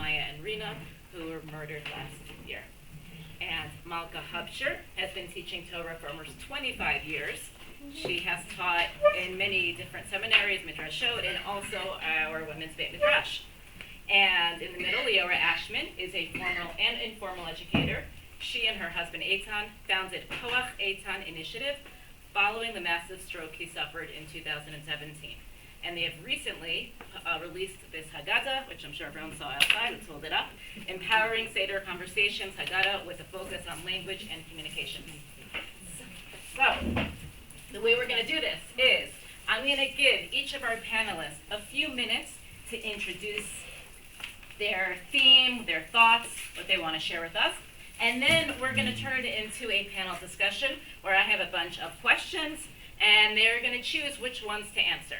Maya and Rena, who were murdered last year. And Malka Hubscher has been teaching Torah for almost 25 years. She has taught in many different seminaries, midrashot, and also our women's Beit Midrash. And in the middle, Leora Ashman is a formal and informal educator. She and her husband Eitan founded Koach Eitan Initiative following the massive stroke he suffered in 2017. And they have recently released this Haggadah, which I'm sure everyone saw outside. Let's hold it up. Empowering Seder Conversations, Haggadah, with a focus on language and communication. So, the way we're going to do this is I'm going to give each of our panelists a few minutes to introduce their theme, their thoughts, what they want to share with us. And then we're going to turn it into a panel discussion where I have a bunch of questions, and they're going to choose which ones to answer.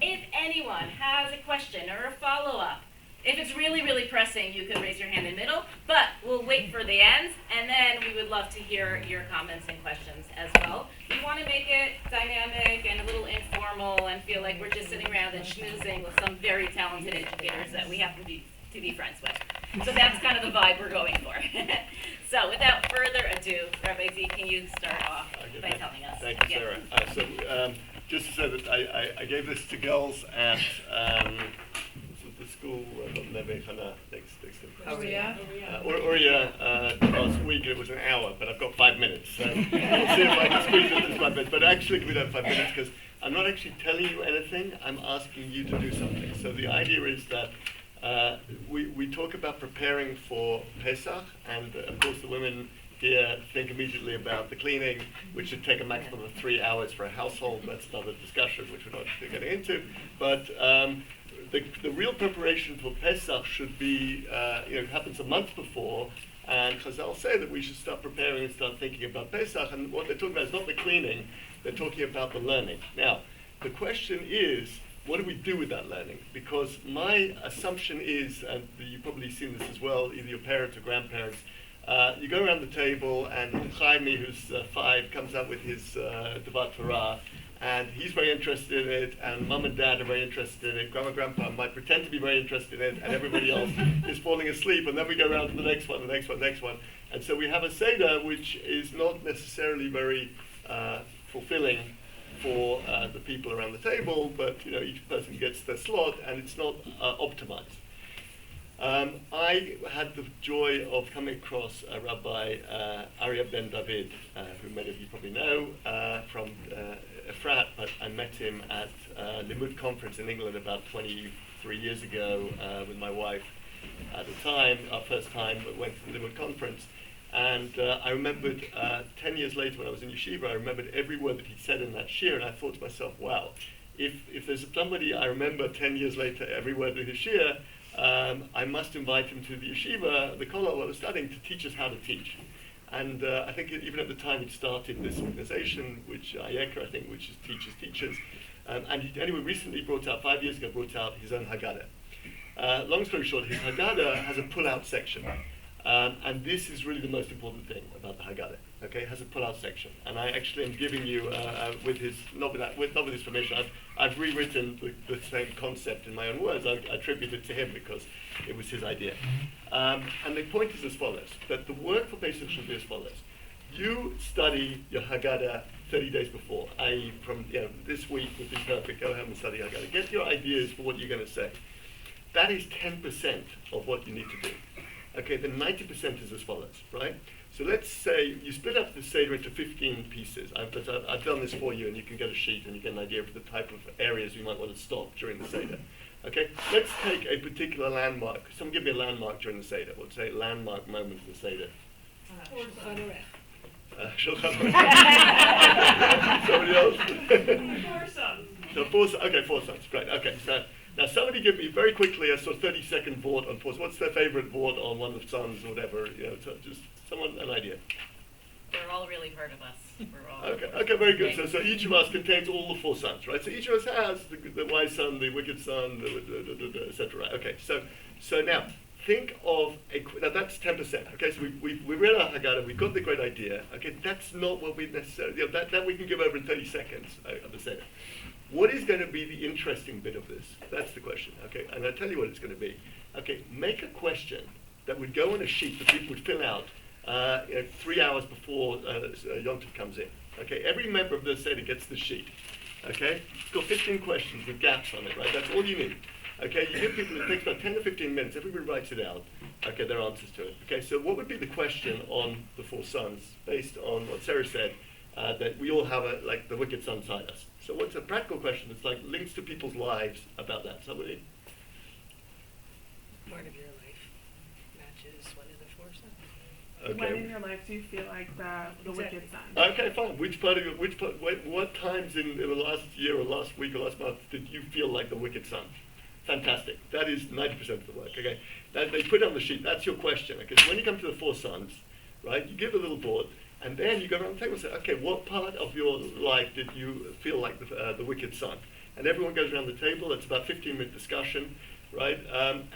If anyone has a question or a follow-up, if it's really, really pressing, you can raise your hand in the middle, but we'll wait for the end, and then we would love to hear your comments and questions as well. We want to make it dynamic and a little informal and feel like we're just sitting around and schmoozing with some very talented educators that we happen to be friends with. So that's kind of the vibe we're going for. So without further ado, Rabbi Z, can you start off by telling us? Thank you, Sarah. Just to say that I gave this to girls at the school next last week. It was an hour, but I've got 5 minutes. So we'll see if I can squeeze it into 5 minutes. But actually, we don't have 5 minutes because I'm not actually telling you anything. I'm asking you to do something. So the idea is that we talk about preparing for Pesach, and of course the women here think immediately about the cleaning, which should take a maximum of 3 hours for a household. That's another discussion, which we're not getting into. But the real preparation for Pesach should be, happens a month before, and Chazal say that we should start preparing and start thinking about Pesach, and what they're talking about is not the cleaning, they're talking about the learning. Now, the question is, what do we do with that learning? Because my assumption is, and you've probably seen this as well, either your parents or grandparents, you go around the table and Chaimi, who's 5, comes out with his Devat Torah, and he's very interested in it, and mum and dad are very interested in it, grandma and grandpa might pretend to be very interested in it, and everybody else is falling asleep, and then we go around to the next one, the next one, the next one. And so we have a Seder which is not necessarily very fulfilling for the people around the table, but each person gets their slot, and it's not optimized. I had the joy of coming across Rabbi Aryeh Ben David, who many of you probably know from Efrat, but I met him at Limud conference in England about 23 years ago with my wife at the time, our first time, but went to the Limud conference. And I remembered 10 years later when I was in yeshiva, I remembered every word that he said in that shir, and I thought to myself, wow, if there's somebody I remember 10 years later every word in his shir, I must invite him to the yeshiva, the kollel where I was studying, to teach us how to teach. And I think even at the time he'd started this organization, which Ayeka, I think, which is Teachers Teachers. And he anyway recently brought out, 5 years ago, brought out his own Haggadah. Long story short, his Haggadah has a pull-out section. And this is really the most important thing about the Haggadah. Okay, it has a pull-out section, and I actually am giving you, with his not with his permission, I've rewritten the same concept in my own words. I attribute it to him because it was his idea. And the point is as follows: that the work for Pesach should be as follows. You study your Haggadah 30 days before. I.e., from this week would be perfect. Go home and study Haggadah. Get your ideas for what you're going to say. That is 10% of what you need to do. Okay, then 90% is as follows, right? So let's say you split up the Seder into 15 pieces. I've done this for you, and you can get a sheet and you get an idea of the type of areas you might want to stop during the Seder. Okay, let's take a particular landmark. Someone give me a landmark during the Seder. Let's say landmark moment in the Seder. Shulchan Aruch. Somebody else? 4 sons. So 4 sons. Okay, 4 sons. Great. Okay, so now somebody give me very quickly a sort of 30-second vort on 4 sons. What's their favorite vort on one of the sons or whatever? Just someone an idea. They're all really heard of us. We're all okay, very good. So each of us contains all the 4 sons, right? So each of us has the wise son, the wicked son, etc. Right? Okay, so now think of now that's 10%. Okay, so we read our Haggadah, we've got the great idea. Okay, that's not what we necessarily that we can give over in 30 seconds of the Seder. What is going to be the interesting bit of this? That's the question. Okay, and I'll tell you what it's going to be. okay, make a question that would go on a sheet that people would fill out 3 hours before Yom Tov comes in. Okay, every member of the Seder gets the sheet. Okay, it's got 15 questions with gaps on it, right? That's all you need. Okay, you give people, it takes about 10 to 15 minutes, everybody writes it out. Okay, their answers to it. Okay, so what would be the question on the four sons, based on what Sarah said, that we all have like the wicked son inside us? So what's a practical question that's like links to people's lives about that? Somebody? Part of your life matches one of the four sons. Okay. When in your life do you feel like the Exactly. wicked son? Okay, fine. What times in the last year or last week or last month did you feel like the wicked son? Fantastic. That is 90% of the work. Okay, that they put it on the sheet. That's your question. Okay, so when you come to the four sons, right, you give a little board, and then you go around the table and say, okay, what part of your life did you feel like the wicked son? And everyone goes around the table. It's about 15-minute discussion, right?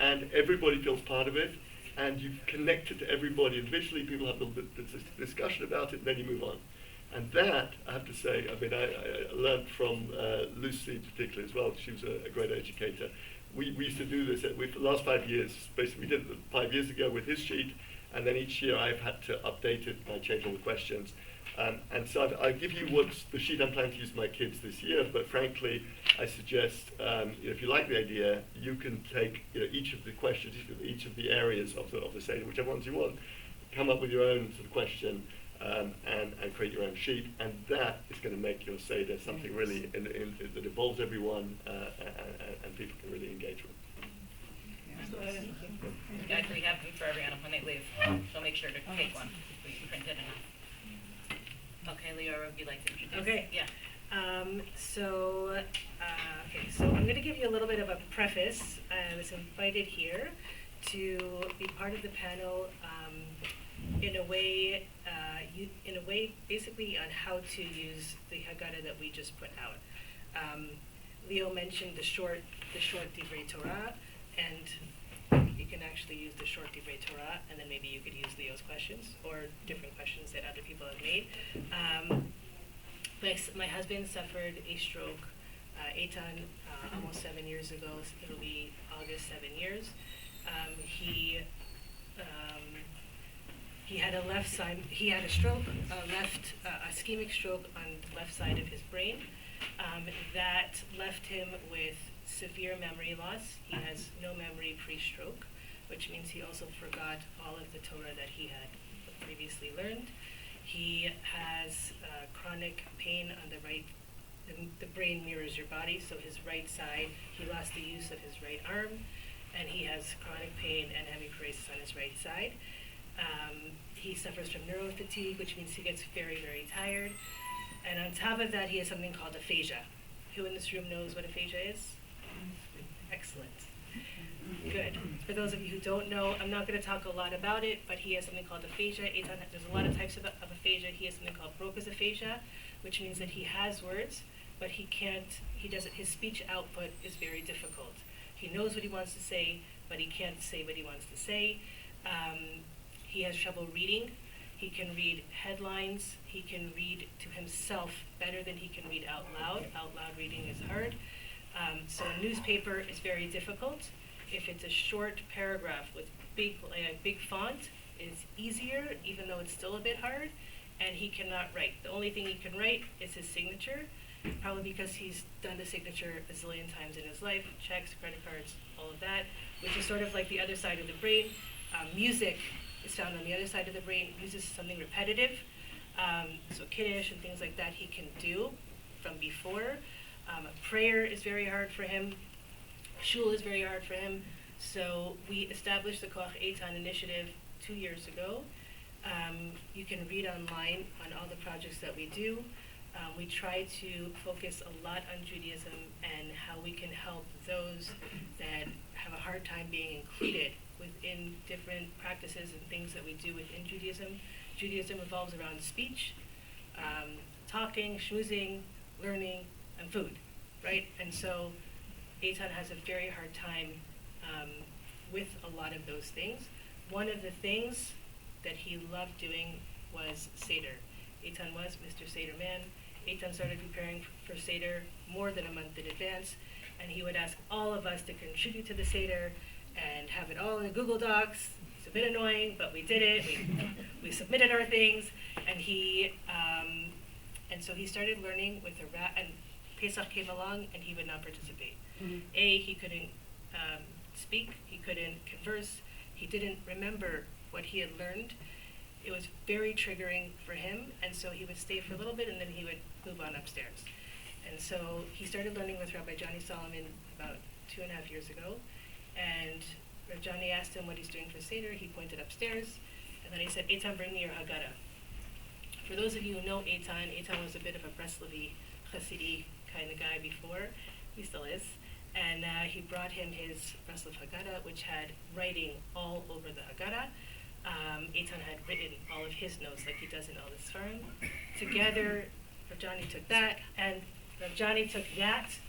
And everybody feels part of it, and you've connected to everybody individually. People have a little bit of discussion about it, and then you move on. And that, I have to say, I mean, I learned from Lucy particularly as well. She was a great educator. We used to do this for the last 5 years. Basically, we did it 5 years ago with his sheet, and then each year I've had to update it and I change all the questions. And so I give you what's the sheet I'm planning to use for my kids this year, but frankly, I suggest if you like the idea, you can take each of the questions, each of the areas of the Seder, whichever ones you want, come up with your own sort of question, and create your own sheet, and that is going to make your Seder something really that involves everyone and people can really engage with. We actually have them for everyone when they leave, so make sure to take one. We can print it enough. Okay, Leora, would you like to introduce? Okay. Yeah. So I'm going to give you a little bit of a preface. I was invited here to be part of the panel in a way, basically on how to use the Haggadah that we just put out. Leo mentioned the short Divrei Torah, and you can actually use the short Divrei Torah, and then maybe you could use Leo's questions or different questions that other people have made. My husband suffered a stroke, Eitan, almost 7 years ago. It'll be August, 7 years. He had a left side. He had a stroke, a ischemic stroke on the left side of his brain. That left him with severe memory loss. He has no memory pre-stroke, which means he also forgot all of the Torah that he had previously learned. He has chronic pain on the right. The brain mirrors your body, so his right side, he lost the use of his right arm, and he has chronic pain and hemiparesis on his right side. He suffers from neurofatigue, which means he gets very, very tired. And on top of that, he has something called aphasia. Who in this room knows what aphasia is? Excellent. Good. For those of you who don't know, I'm not going to talk a lot about it, but he has something called aphasia. There's a lot of types of aphasia. He has something called Broca's aphasia, which means that he has words, but his speech output is very difficult. He knows what he wants to say, but he can't say what he wants to say. He has trouble reading. He can read headlines. He can read to himself better than he can read out loud. Out loud reading is hard. So a newspaper is very difficult. If it's a short paragraph with big font, it's easier, even though it's still a bit hard. And he cannot write. The only thing he can write is his signature, probably because he's done the signature a zillion times in his life, checks, credit cards, all of that, which is sort of like the other side of the brain. Music is found on the other side of the brain. Music is something repetitive. So Kiddush and things like that he can do from before. Prayer is very hard for him. Shul is very hard for him. So we established the Koach Eitan initiative 2 years ago. You can read online on all the projects that we do. We try to focus a lot on Judaism and how we can help those that have a hard time being included within different practices and things that we do within Judaism. Judaism revolves around speech, talking, schmoozing, learning, and food, right? And so Eitan has a very hard time with a lot of those things. One of the things that he loved doing was Seder. Eitan was Mr. Seder Man. Eitan started preparing for Seder more than a month in advance, and he would ask all of us to contribute to the Seder, and have it all in Google Docs. It's a bit annoying, but we did it. We submitted our things, and so he started learning with a and Pesach came along, and he would not participate. He couldn't speak, he couldn't converse, he didn't remember what he had learned. It was very triggering for him, and so he would stay for a little bit, and then he would move on upstairs. And so he started learning with Rabbi Johnny Solomon about 2.5 years ago, and Rabbi Johnny asked him what he's doing for Seder. He pointed upstairs, and then he said, Eitan, bring me your Haggadah. For those of you who know Eitan was a bit of a Breslovi Hasidic kind of guy before, he still is, and he brought him his Breslov Haggadah, which had writing all over the Haggadah. Eitan had written all of his notes like he does in all the Sfarim. Together, Rav Johnny took that,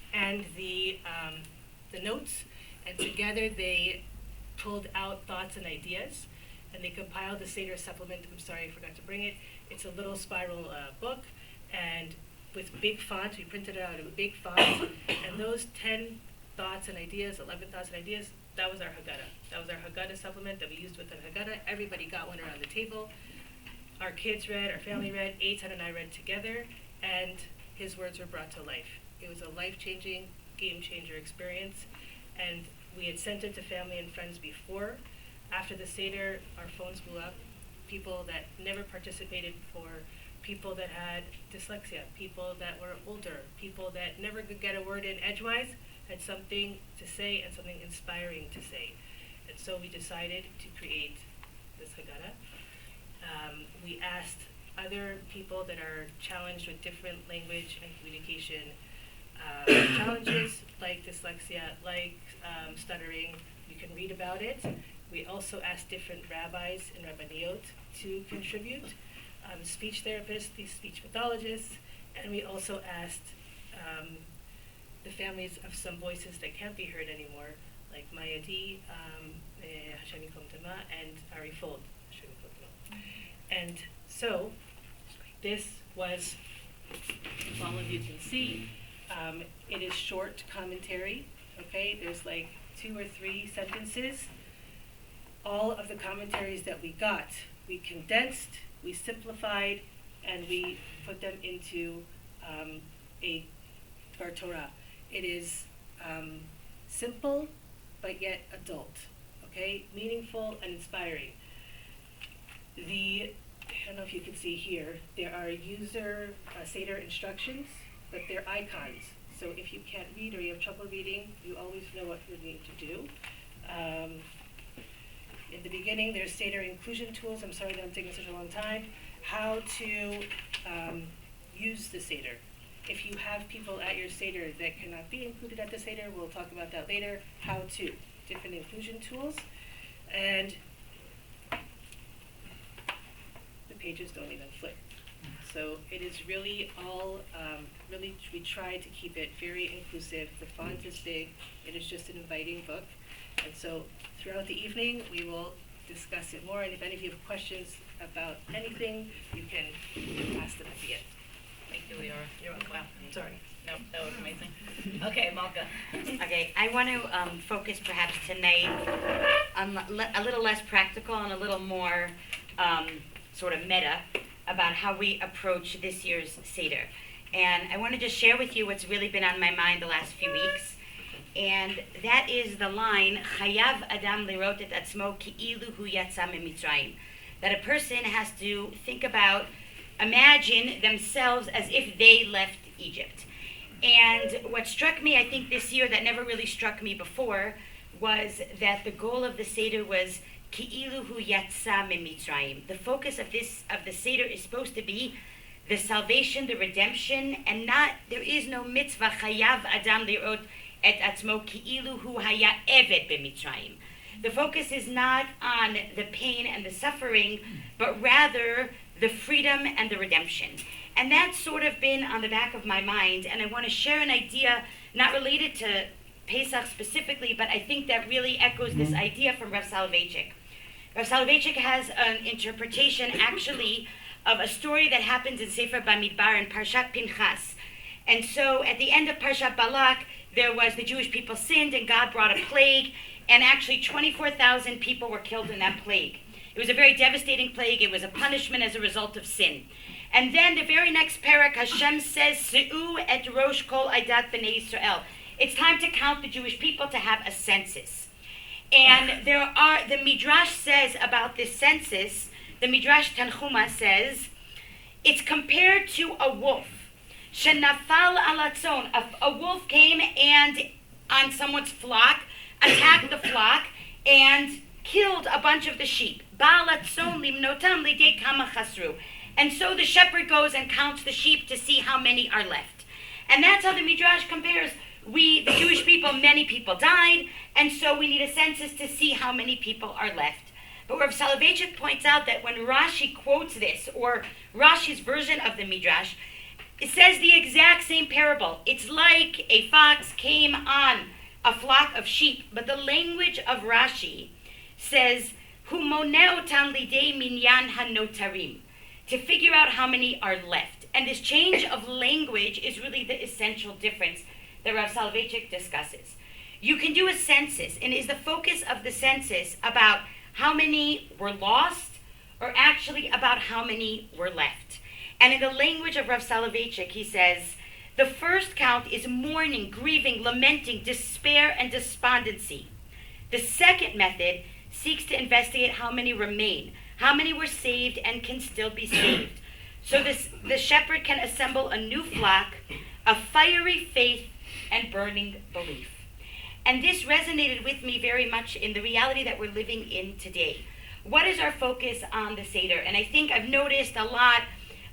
and the notes, and together they pulled out thoughts and ideas, and they compiled the Seder supplement. I'm sorry, I forgot to bring it. It's a little spiral book, and with big font, we printed it out in big font, and those 10 thoughts and ideas, 11 thoughts and ideas, that was our Haggadah. That was our Haggadah supplement that we used with the Haggadah. Everybody got one around the table. Our kids read, our family read, Eitan and I read together, and his words were brought to life. It was a life-changing, game-changer experience, and we had sent it to family and friends before. After the Seder, our phones blew up. People that never participated before, people that had dyslexia, people that were older, people that never could get a word in edgewise, had something to say and something inspiring to say. And so we decided to create this Haggadah. We asked other people that are challenged with different language and communication challenges, like dyslexia, like stuttering. You can read about it. We also asked different rabbis and rabbaniot to contribute, speech therapists, these speech pathologists, and we also asked the families of some voices that can't be heard anymore, like Mayadi, Hashem Yikom Tema, and Ari Fold, Hashem Yikom Tema. And so, this was, as all of you can see, it is short commentary, okay? There's like 2 or 3 sentences. All of the commentaries that we got, we condensed, we simplified, and we put them into a Dvar Torah. It is simple, but yet adult, okay? Meaningful and inspiring. I don't know if you can see here, there are user Seder instructions, but they're icons. So if you can't read or you have trouble reading, you always know what you need to do. In the beginning, there's Seder inclusion tools. I'm sorry that I'm taking such a long time. How to use the Seder. If you have people at your Seder that cannot be included at the Seder, we'll talk about that later. How to. Different inclusion tools. And the pages don't even flip. So it is really all, we try to keep it very inclusive. The font is big. It is just an inviting book. And so throughout the evening, we will discuss it more. And if any of you have questions about anything, you can ask them at the end. Thank you, Leora. You're welcome. Wow. Sorry. No, that was amazing. Okay, Malka. Okay, I want to focus perhaps tonight on a little less practical and a little more sort of meta about how we approach this year's Seder. And I want to just share with you what's really been on my mind the last few weeks. And that is the line, Chayav Adam lirot et atzmo ki'ilu hu yatsa miMitzrayim. That a person has to think about, imagine themselves as if they left Egypt. And what struck me, I think, this year that never really struck me before, was that the goal of the Seder was Ki'ilu hu yatsa miMitzrayim. The focus of the Seder is supposed to be the salvation, the redemption, and there is no mitzvah Chayav Adam lirot et atzmo ki'ilu hu haya eved b'Mitzrayim. The focus is not on the pain and the suffering, but rather the freedom and the redemption. And that's sort of been on the back of my mind, and I want to share an idea not related to Pesach specifically, but I think that really echoes this idea from Rav Soloveitchik. Rav Soloveitchik has an interpretation, actually, of a story that happens in Sefer Bamidbar in Parshat Pinchas. And so, at the end of Parshat Balak, the Jewish people sinned, and God brought a plague, and actually 24,000 people were killed in that plague. It was a very devastating plague. It was a punishment as a result of sin. And then the very next parak, Hashem says, Se'u et rosh kol aidat b'nei Yisrael. It's time to count the Jewish people, to have a census. And the Midrash says about this census, the Midrash Tanchuma says, it's compared to a wolf. Shenafal alatzon, a wolf came and on someone's flock, attacked the flock, and killed a bunch of the sheep. Ba'alatzon limnotam lidei kama chasru. And so the shepherd goes and counts the sheep to see how many are left. And that's how the Midrash compares. The Jewish people, many people died, and so we need a census to see how many people are left. But Rav Soloveitchik points out that when Rashi quotes this, or Rashi's version of the Midrash, it says the exact same parable. It's like a fox came on a flock of sheep, but the language of Rashi says, Hu moneotan lidei minyan hanotarim, to figure out how many are left. And this change of language is really the essential difference that Rav Soloveitchik discusses. You can do a census, and is the focus of the census about how many were lost, or actually about how many were left? And in the language of Rav Soloveitchik, he says, the first count is mourning, grieving, lamenting, despair, and despondency. The second method seeks to investigate how many remain, how many were saved and can still be saved. So the shepherd can assemble a new flock, a fiery faith, and burning belief. And this resonated with me very much in the reality that we're living in today. What is our focus on the Seder? And I think I've noticed a lot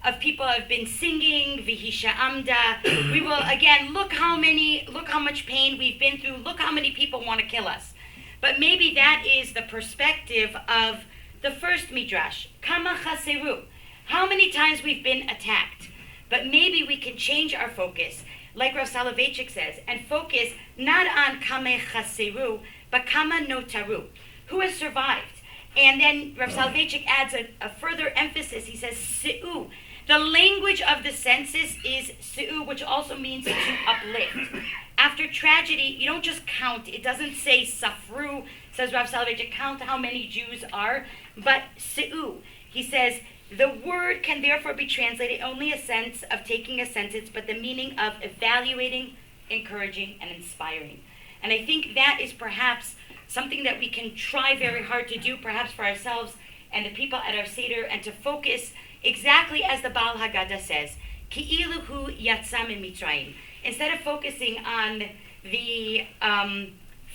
of people have been singing Vihisha Amda. We will again look how much pain we've been through, look how many people want to kill us. But maybe that is the perspective of the first Midrash, Kama Chaseru, how many times we've been attacked. But maybe we can change our focus, like Rav Soloveitchik says, and focus not on Kama Chaseru, but Kama Notaru, who has survived. And then Rav Soloveitchik adds a further emphasis. He says, Se'u. The language of the census is Se'u, which also means to uplift. After tragedy, you don't just count. It doesn't say Safru, says Rav Soloveitchik, count how many Jews are, but Se'u. He says, the word can therefore be translated only a sense of taking a census, but the meaning of evaluating, encouraging, and inspiring. And I think that is perhaps something that we can try very hard to do, perhaps for ourselves and the people at our Seder, and to focus exactly as the Baal Haggadah says, Ki'ilu hu yatzam mitzrayim. Instead of focusing on the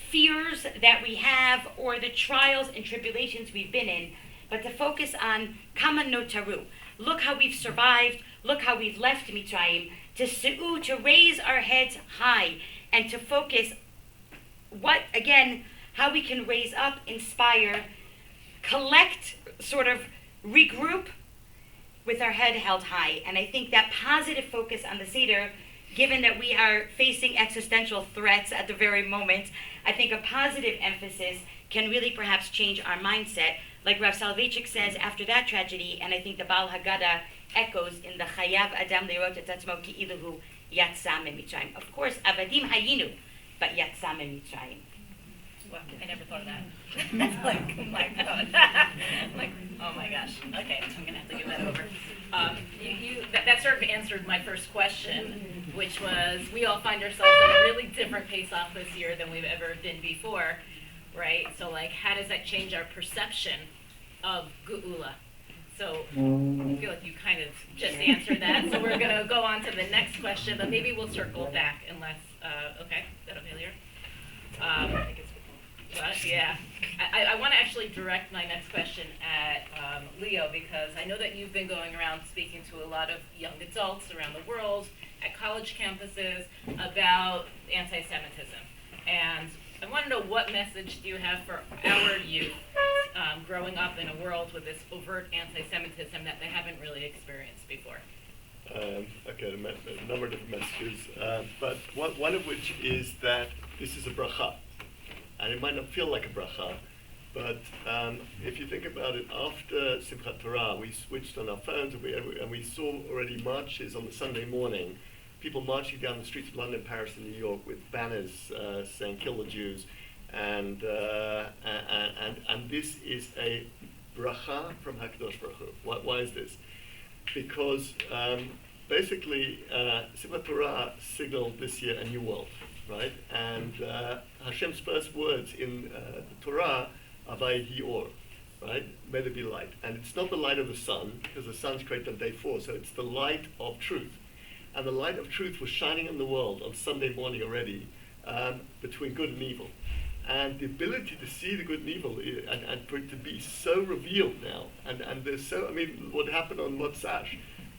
fears that we have or the trials and tribulations we've been in, but to focus on Kama Notaru. Look how we've survived. Look how we've left Mitzrayim. To Se'u, to raise our heads high, and to focus how we can raise up, inspire, collect, sort of regroup with our head held high. And I think that positive focus on the Seder, given that we are facing existential threats at the very moment, I think a positive emphasis can really perhaps change our mindset. Like Rav Soloveitchik says after that tragedy, and I think the Baal Haggadah echoes in the Chayav Adam Leirot et Atzmo Ki'ilu hu Yatzam Mitzrayim. Of course, Avadim Hayinu, but Yatzam Mitzrayim. Wow, I never thought of that. It's like, oh my God. Like, oh my gosh. Okay, I'm going to have to give that over. That sort of answered my first question, which was, we all find ourselves at a really different pace off this year than we've ever been before, right? So, like, how does that change our perception of Geula? So, I feel like you kind of just answered that. So we're going to go on to the next question, but maybe we'll circle back unless, okay, is that okay, Lear? What? Yeah. I want to actually direct my next question at Leo, because I know that you've been going around speaking to a lot of young adults around the world at college campuses about anti-Semitism. And I want to know, what message do you have for our youth growing up in a world with this overt anti-Semitism that they haven't really experienced before? Okay, a number of different messages, but one of which is that this is a bracha. And it might not feel like a bracha, but if you think about it, after Simchat Torah, we switched on our phones and we saw already marches on the Sunday morning, people marching down the streets of London, Paris, and New York with banners saying "Kill the Jews," and this is a bracha from Hakadosh Baruch Hu. Why is this? Because basically, Simchat Torah signaled this year a new world, right? And Hashem's first words in the Torah are Vayehi Or, right? May there be light. And it's not the light of the sun, because the sun's created on day 4, so it's the light of truth. And the light of truth was shining in the world on Sunday morning already, between good and evil. And the ability to see the good and evil, and for it to be so revealed now, and there's so, I mean, what happened on Motzach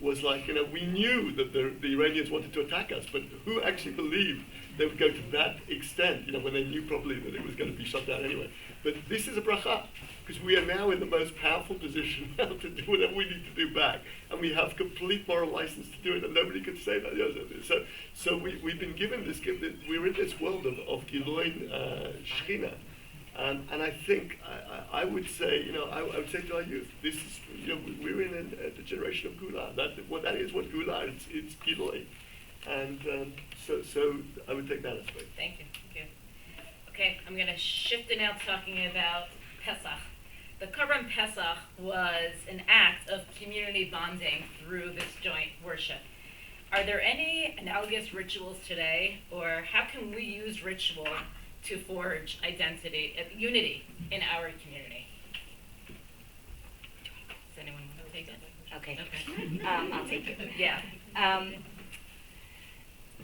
was like, we knew that the Iranians wanted to attack us, but who actually believed they would go to that extent, when they knew probably that it was going to be shut down anyway. But this is a bracha, because we are now in the most powerful position now to do whatever we need to do back, and we have complete moral license to do it, and nobody could say that. So we've been given this gift, that we're in this world of Giloin Shechina, and I think I would say, I would say to our youth, this is, we're in a generation of Gula. That is what Gula is. It's Giloin, and so I would take that as well. Thank you. Okay, I'm going to shift it now talking about Pesach. The Korban Pesach was an act of community bonding through this joint worship. Are there any analogous rituals today, or how can we use ritual to forge unity in our community? Does anyone want to take it? Okay. Okay. I'll take it. Yeah.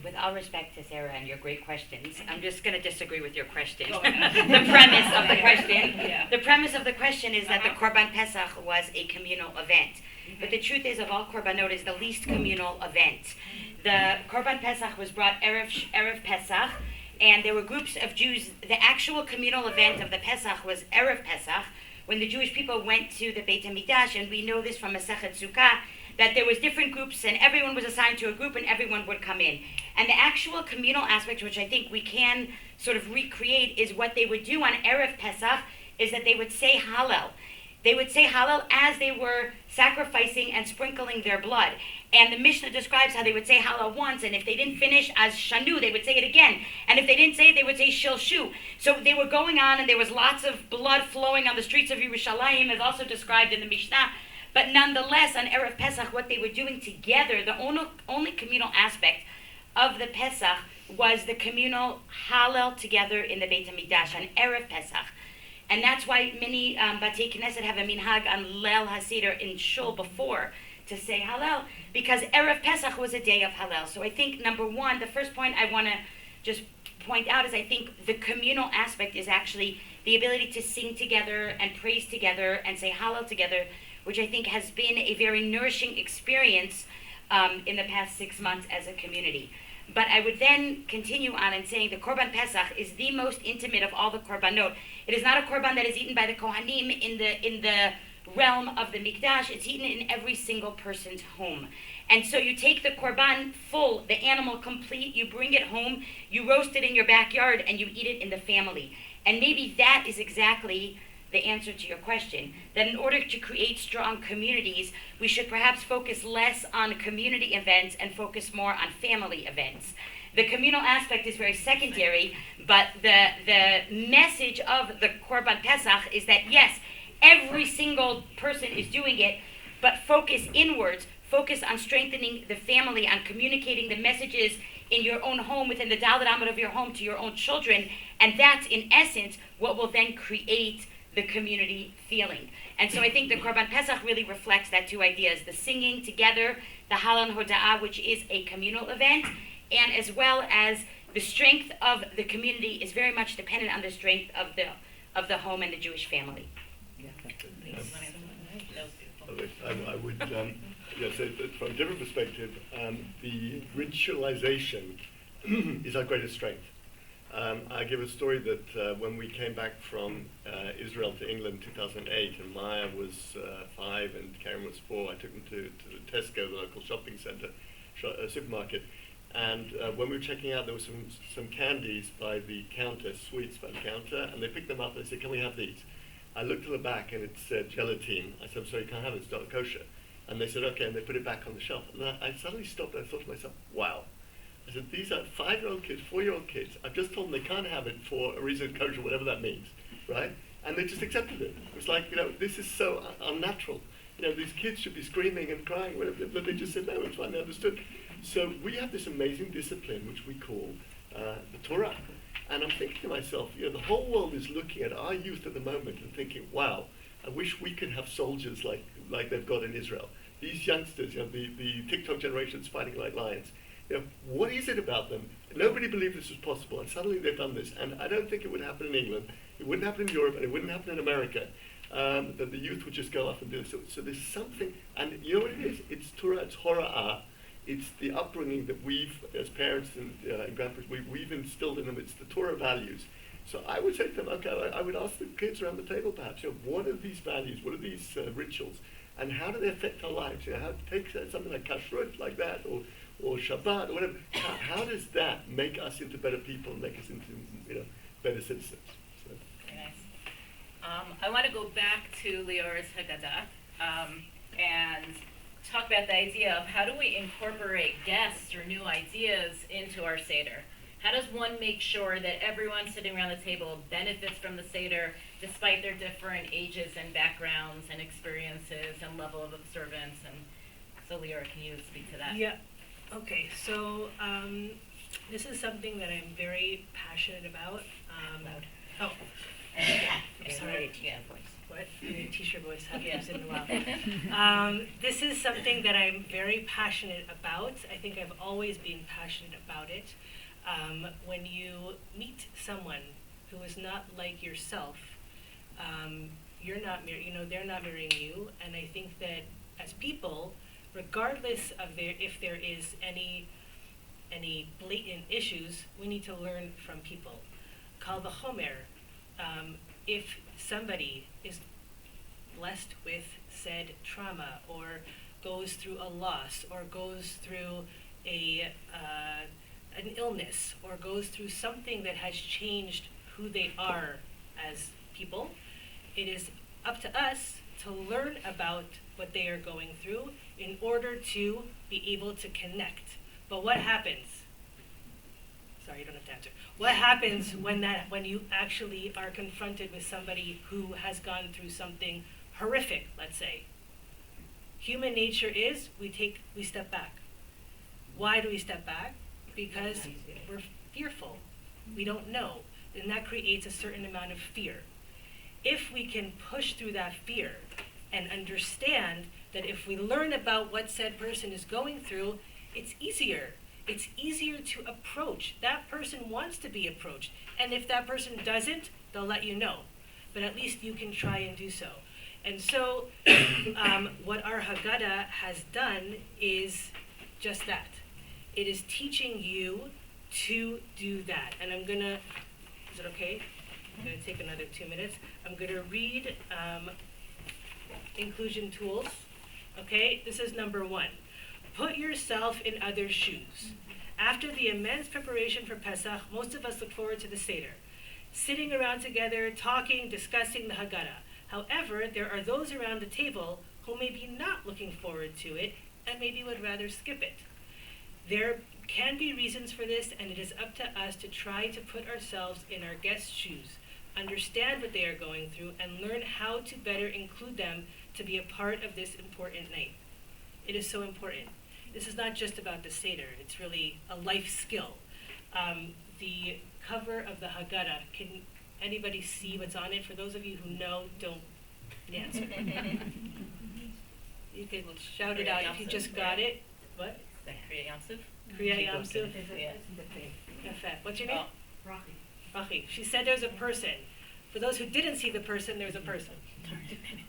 With all respect to Sarah and your great questions, I'm just going to disagree with your question. Go ahead. The premise of the question. Yeah. The premise of the question is that the Uh-huh. Korban Pesach was a communal event. But the truth is, of all Korbanot, is the least communal event. The Korban Pesach was brought Erev Pesach, and there were groups of Jews. The actual communal event of the Pesach was Erev Pesach, when the Jewish people went to the Beit HaMikdash, and we know this from Masechet Sukkah, that there was different groups, and everyone was assigned to a group, and everyone would come in. And the actual communal aspect, which I think we can sort of recreate, is what they would do on Erev Pesach, is that they would say Hallel. They would say Hallel as they were sacrificing and sprinkling their blood. And the Mishnah describes how they would say Hallel once, and if they didn't finish as Shanu, they would say it again. And if they didn't say it, they would say Shilshu. So they were going on, and there was lots of blood flowing on the streets of Yerushalayim, as also described in the Mishnah. But nonetheless, on Erev Pesach, what they were doing together, the only communal aspect of the Pesach was the communal Hallel together in the Beit HaMikdash on Erev Pesach. And that's why many Batei Knesset have a minhag on Leil HaSeder in Shul before to say Hallel, because Erev Pesach was a day of Hallel. So I think, number one, the first point I want to just point out is I think the communal aspect is actually the ability to sing together and praise together and say Hallel together, which I think has been a very nourishing experience in the past 6 months as a community. But I would then continue on in saying the Korban Pesach is the most intimate of all the Korbanot. It is not a Korban that is eaten by the Kohanim in the realm of the Mikdash. It's eaten in every single person's home. And so you take the Korban full, the animal complete, you bring it home, you roast it in your backyard, and you eat it in the family. And maybe that is exactly the answer to your question, that in order to create strong communities, we should perhaps focus less on community events and focus more on family events. The communal aspect is very secondary, but the message of the Korban Pesach is that yes, every single person is doing it, but focus inwards, focus on strengthening the family, on communicating the messages in your own home, within the Daled Amud of your home to your own children, and that's in essence what will then create the community feeling. And so I think the Korban Pesach really reflects that two ideas, the singing together, the Hallel Hoda'ah, which is a communal event, and as well as the strength of the community is very much dependent on the strength of the home and the Jewish family. I would say that from a different perspective, the ritualization is our greatest strength. I give a story that when we came back from Israel to England in 2008, and Maya was 5 and Karen was 4, I took them to the Tesco, the local shopping centre, supermarket, and when we were checking out, there was some candies by the counter, sweets by the counter, and they picked them up and they said, "Can we have these?" I looked at the back and it said gelatine. I said, "I'm sorry, you can't have it, it's not kosher." And they said, "Okay," and they put it back on the shelf. And I suddenly stopped and I thought to myself, wow, I said, these are 5-year-old kids, 4-year-old kids. I've just told them they can't have it for a reason of kosher, whatever that means, right? And they just accepted it. It was like, this is so unnatural. These kids should be screaming and crying, whatever, but they just said, no, it's fine, they understood. So we have this amazing discipline, which we call the Torah. And I'm thinking to myself, the whole world is looking at our youth at the moment and thinking, wow, I wish we could have soldiers like they've got in Israel. These youngsters, the TikTok generation's fighting like lions. What is it about them? Nobody believed this was possible, and suddenly they've done this. And I don't think it would happen in England. It wouldn't happen in Europe, and it wouldn't happen in America. That the youth would just go off and do this. So there's something, and you know what it is? It's Torah, it's hora'ah. It's the upbringing that we've, as parents and grandparents, we've instilled in them. It's the Torah values. So I would say to them, okay, I would ask the kids around the table perhaps, what are these values? What are these rituals? And how do they affect our lives? How to take something like kashrut, like that, or Shabbat, or whatever. How does that make us into better people and make us into better citizens? So. Very nice. I want to go back to Lior's Haggadah and talk about the idea of how do we incorporate guests or new ideas into our Seder? How does one make sure that everyone sitting around the table benefits from the Seder despite their different ages and backgrounds and experiences and level of observance? And so, Lior, can you speak to that? Yeah. Okay. So this is something that I'm very passionate about. Loud. Oh. I'm sorry. Yeah. What? Your t-shirt voice happens in a while. This is something that I'm very passionate about. I think I've always been passionate about it. When you meet someone who is not like yourself, you're not they're not mirroring you, and I think that as people, regardless of if there is any blatant issues, we need to learn from people. Kal v'chomer, if somebody is blessed with said trauma, or goes through a loss, or goes through an illness, or goes through something that has changed who they are as people, it is up to us to learn about what they are going through in order to be able to connect. But what happens? Sorry, you don't have to answer. What happens when you actually are confronted with somebody who has gone through something horrific, let's say? Human nature is we step back. Why do we step back? Because we're fearful. We don't know. And that creates a certain amount of fear. If we can push through that fear and understand that if we learn about what said person is going through, it's easier. It's easier to approach. That person wants to be approached. And if that person doesn't, they'll let you know. But at least you can try and do so. And so what our Haggadah has done is just that. It is teaching you to do that. And I'm going to, is it okay? I'm going to take another 2 minutes. I'm going to read inclusion tools. Okay, this is number 1. Put yourself in others' shoes. After the immense preparation for Pesach, most of us look forward to the Seder, sitting around together, talking, discussing the Haggadah. However, there are those around the table who may be not looking forward to it and maybe would rather skip it. There can be reasons for this, and it is up to us to try to put ourselves in our guests' shoes, understand what they are going through, and learn how to better include them to be a part of this important night. It is so important. This is not just about the Seder. It's really a life skill. The cover of the Haggadah, can anybody see what's on it? For those of you who know, don't answer. You can shout it out if you just got it. What? Is that Kriya Yamsuf? Kriya Yamsuf. Yeah. Yafet. What's your name? Oh. Rachi. She said there's a person. For those who didn't see the person, there's a person.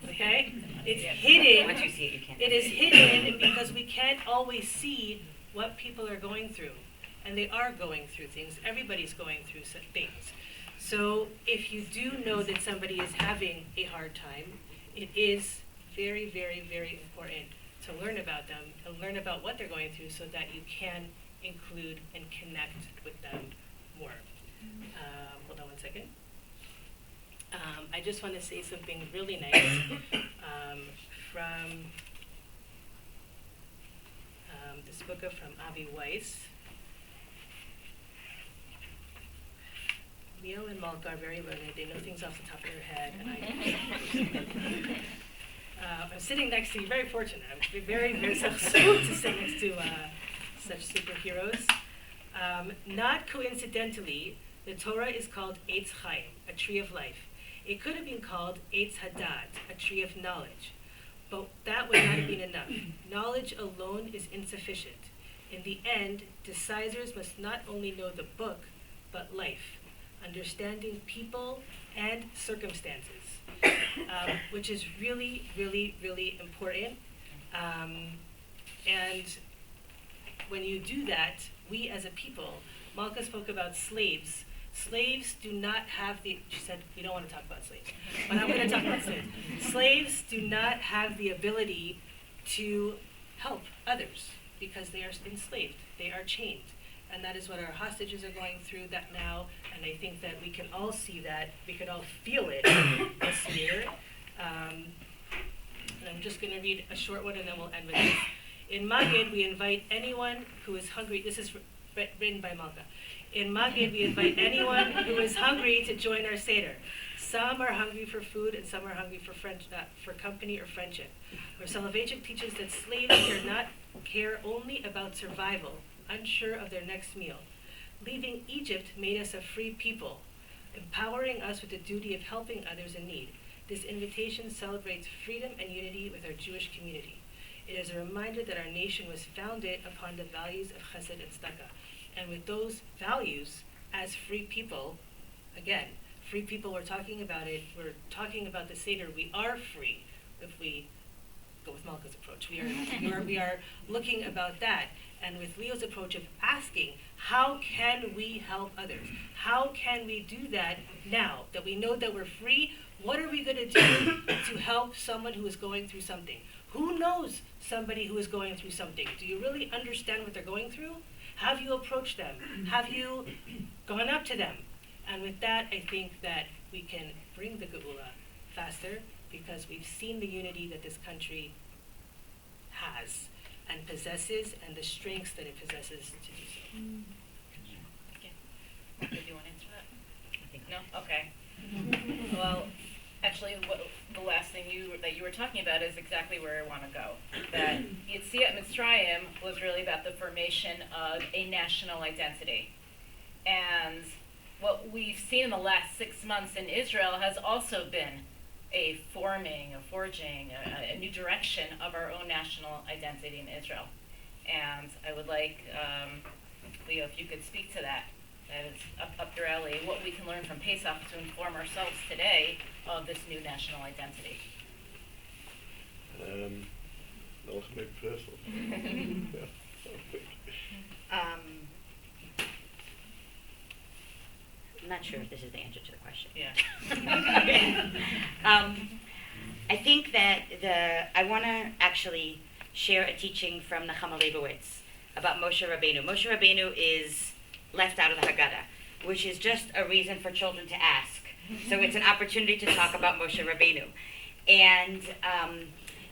Okay? It's hidden. Once you see it, you can't. It is hidden because we can't always see what people are going through. And they are going through things. Everybody's going through such things. So if you do know that somebody is having a hard time, it is very, very, very important to learn about them, and learn about what they're going through so that you can include and connect with them more. Hold on one second. I just want to say something really nice from this book from Avi Weiss. Leo and Malka are very learned. They know things off the top of their head, and I. I'm sitting next to you. Very fortunate. I'm very, very so to sit next to such superheroes. Not coincidentally, the Torah is called Eitz Chaim, a tree of life. It could have been called Eitz Hadat, a tree of knowledge. But that would not have been enough. Knowledge alone is insufficient. In the end, decisors must not only know the book, but life, understanding people and circumstances, which is really, really, really important. And when you do that, we as a people, Malka spoke about slaves. Slaves do not have she said, we don't want to talk about slaves, but I'm going to talk about slaves. Slaves do not have the ability to help others because they are enslaved. They are chained. And that is what our hostages are going through that now. And I think that we can all see that. We could all feel it this year. And I'm just going to read a short one and then we'll end with this. In Magid, we invite anyone who is hungry. This is written by Malka. In Magid, we invite anyone who is hungry to join our Seder. Some are hungry for food and some are hungry for company or friendship. Our Soloveitchik teaches that slaves care only about survival, unsure of their next meal. Leaving Egypt made us a free people, empowering us with the duty of helping others in need. This invitation celebrates freedom and unity with our Jewish community. It is a reminder that our nation was founded upon the values of chesed and tzedakah. And with those values, as free people, again, free people, we're talking about the Seder, we are free if we go with Malka's approach. We are looking about that. And with Leo's approach of asking, how can we help others? How can we do that now that we know that we're free? What are we going to do to help someone who is going through something? Who knows somebody who is going through something? Do you really understand what they're going through? Have you approached them? Have you gone up to them? And with that, I think that we can bring the Geula faster because we've seen the unity that this country has and possesses and the strengths that it possesses to do so. Did you want to answer that? No? Okay. Well, actually, the last thing that you were talking about is exactly where I want to go. That Yetziat Mitzrayim was really about the formation of a national identity. And what we've seen in the last 6 months in Israel has also been a forging, a new direction of our own national identity in Israel. And I would like, Leo, if you could speak to that. That is up your alley, what we can learn from Pesach to inform ourselves today of this new national identity. Nog maybe first. I'm not sure if this is the answer to the question. Yeah. I think that I want to actually share a teaching from Nechama Leibowitz about Moshe Rabbeinu. Moshe Rabbeinu is left out of the Haggadah, which is just a reason for children to ask. So it's an opportunity to talk about Moshe Rabbeinu. And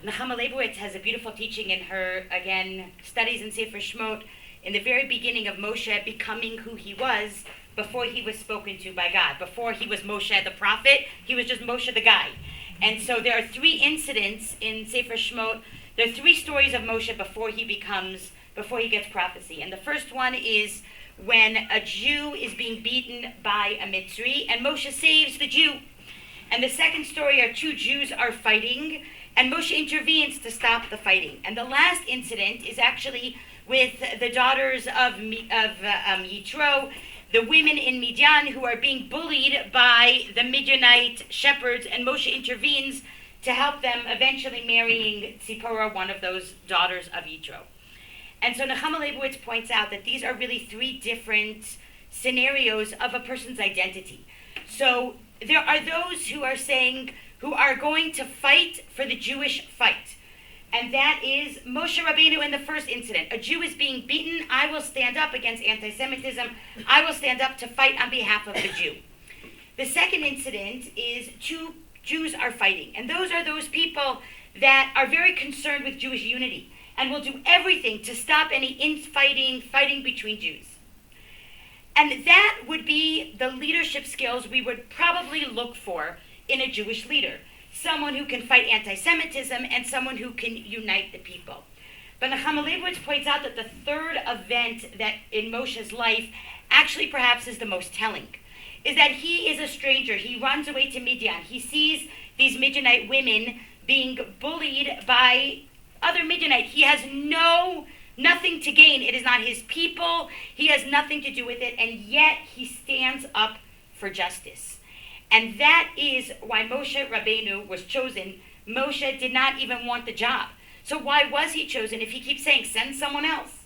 Nechama Leibowitz has a beautiful teaching in her, again, studies in Sefer Shmot, in the very beginning of Moshe becoming who he was before he was spoken to by God. Before he was Moshe the prophet, he was just Moshe the guy. And so there are 3 incidents in Sefer Shmot. There are 3 stories of Moshe before he gets prophecy. And the first one is when a Jew is being beaten by a Mitzri, and Moshe saves the Jew. And the second story are 2 Jews are fighting, and Moshe intervenes to stop the fighting. And the last incident is actually with the daughters of Yitro, the women in Midian who are being bullied by the Midianite shepherds, and Moshe intervenes to help them, eventually marrying Tzipporah, one of those daughters of Yitro. And so Nechama Leibowitz points out that these are really 3 different scenarios of a person's identity. So there are those who are going to fight for the Jewish fight. And that is Moshe Rabbeinu in the first incident. A Jew is being beaten. I will stand up against anti-Semitism. I will stand up to fight on behalf of the Jew. The second incident is 2 Jews are fighting. And those are those people that are very concerned with Jewish unity and will do everything to stop any fighting between Jews. And that would be the leadership skills we would probably look for in a Jewish leader. Someone who can fight anti-Semitism and someone who can unite the people. But Nechama Leibowitz points out that the third event that in Moshe's life actually perhaps is the most telling, is that he is a stranger. He runs away to Midian. He sees these Midianite women being bullied by other Midianite. He has nothing to gain. It is not his people. He has nothing to do with it, and yet he stands up for justice. And that is why Moshe Rabbeinu was chosen. Moshe did not even want the job. So why was he chosen if he keeps saying, send someone else?